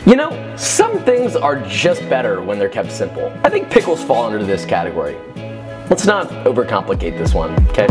You know, some things are just better when they're kept simple. I think pickles fall under this category. Let's not overcomplicate this one, okay?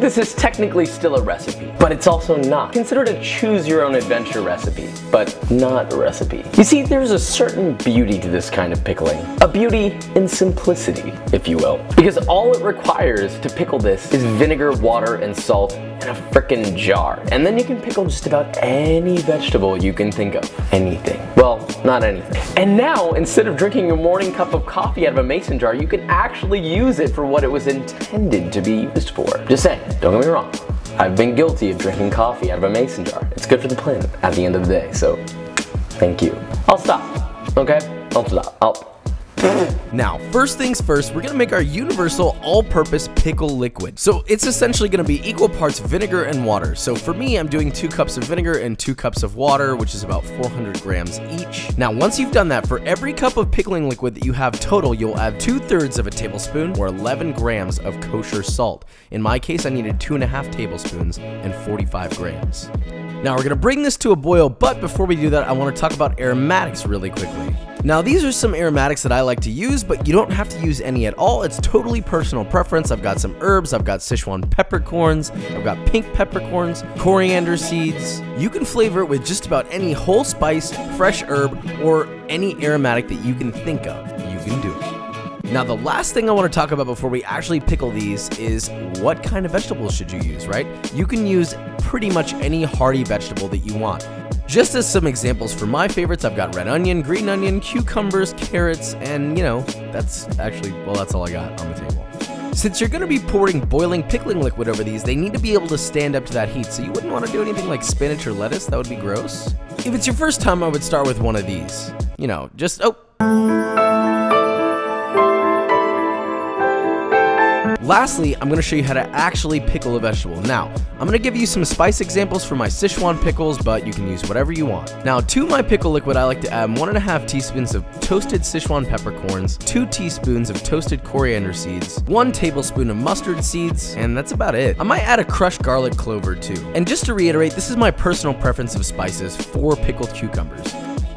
This is technically still a recipe, but it's also not. Consider it a choose-your-own-adventure recipe, but not a recipe. You see, there's a certain beauty to this kind of pickling. A beauty in simplicity, if you will. Because all it requires to pickle this is vinegar, water, and salt in a frickin' jar. And then you can pickle just about any vegetable you can think of. Anything. Well, not anything. And now, instead of drinking your morning cup of coffee out of a mason jar, you can actually use it for what it was intended to be used for. Just saying. Don't get me wrong, I've been guilty of drinking coffee out of a mason jar. It's good for the planet at the end of the day, so thank you. I'll stop, okay? I'll stop. Now, first things first, we're gonna make our universal all-purpose pickle liquid. So it's essentially gonna be equal parts vinegar and water. So for me, I'm doing 2 cups of vinegar and 2 cups of water, which is about 400 grams each. Now, once you've done that, for every cup of pickling liquid that you have total, you'll add 2/3 of a tablespoon or 11 grams of kosher salt. In my case, I needed 2.5 tablespoons and 45 grams. Now we're gonna bring this to a boil, but before we do that, I wanna talk about aromatics really quickly. Now these are some aromatics that I like to use, but you don't have to use any at all. It's totally personal preference. I've got some herbs, I've got Sichuan peppercorns, I've got pink peppercorns, coriander seeds. You can flavor it with just about any whole spice, fresh herb, or any aromatic that you can think of. You can do it. Now the last thing I want to talk about before we actually pickle these is what kind of vegetables should you use, right? You can use pretty much any hearty vegetable that you want. Just as some examples for my favorites, I've got red onion, green onion, cucumbers, carrots, and you know, that's actually, well, that's all I got on the table. Since you're going to be pouring boiling pickling liquid over these, they need to be able to stand up to that heat, so you wouldn't want to do anything like spinach or lettuce. That would be gross. If it's your first time, I would start with one of these. You know, just, Lastly, I'm going to show you how to actually pickle a vegetable. Now, I'm going to give you some spice examples for my Sichuan pickles, but you can use whatever you want. Now, to my pickle liquid, I like to add 1.5 teaspoons of toasted Sichuan peppercorns, 2 teaspoons of toasted coriander seeds, 1 tablespoon of mustard seeds, and that's about it. I might add a crushed garlic clover too. And just to reiterate, this is my personal preference of spices for pickled cucumbers.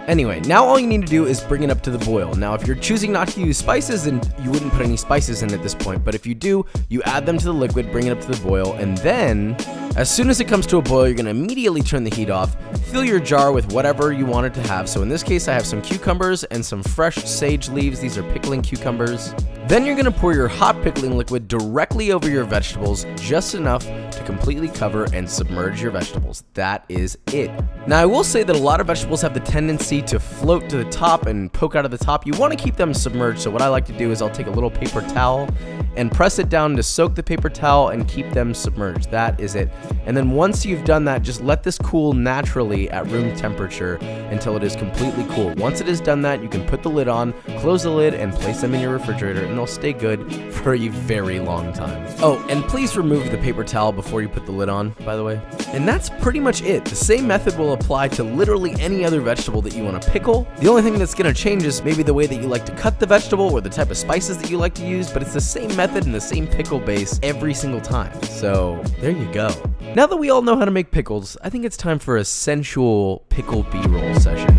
Anyway, now all you need to do is bring it up to the boil. Now, if you're choosing not to use spices, then you wouldn't put any spices in at this point, but if you do, you add them to the liquid, bring it up to the boil, and then, as soon as it comes to a boil, you're gonna immediately turn the heat off, fill your jar with whatever you want it to have. So in this case, I have some cucumbers and some fresh sage leaves. These are pickling cucumbers. Then you're gonna pour your hot pickling liquid directly over your vegetables, just enough to completely cover and submerge your vegetables. That is it. Now, I will say that a lot of vegetables have the tendency to float to the top and poke out of the top. You want to keep them submerged, so what I like to do is I'll take a little paper towel and press it down to soak the paper towel and keep them submerged. That is it. And then once you've done that, just let this cool naturally at room temperature until it is completely cool. Once it has done that, you can put the lid on, close the lid, and place them in your refrigerator, and they'll stay good for a very long time. Oh, and please remove the paper towel before you put the lid on, by the way. And that's pretty much it. The same method will apply to literally any other vegetable that you want to pickle. The only thing that's going to change is maybe the way that you like to cut the vegetable or the type of spices that you like to use, but it's the same method and the same pickle base every single time. So there you go. Now that we all know how to make pickles, I think it's time for a sensual pickle B-roll session.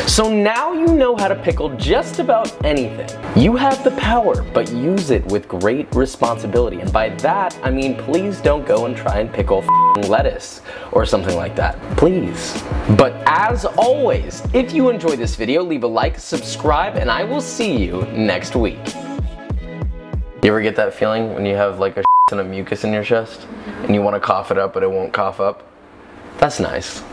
So now you know how to pickle just about anything. You have the power, but use it with great responsibility. And by that, I mean please don't go and try and pickle lettuce or something like that. Please. But as always, if you enjoyed this video, leave a like, subscribe, and I will see you next week. You ever get that feeling when you have like a ton of mucus in your chest and you want to cough it up but it won't cough up? That's nice.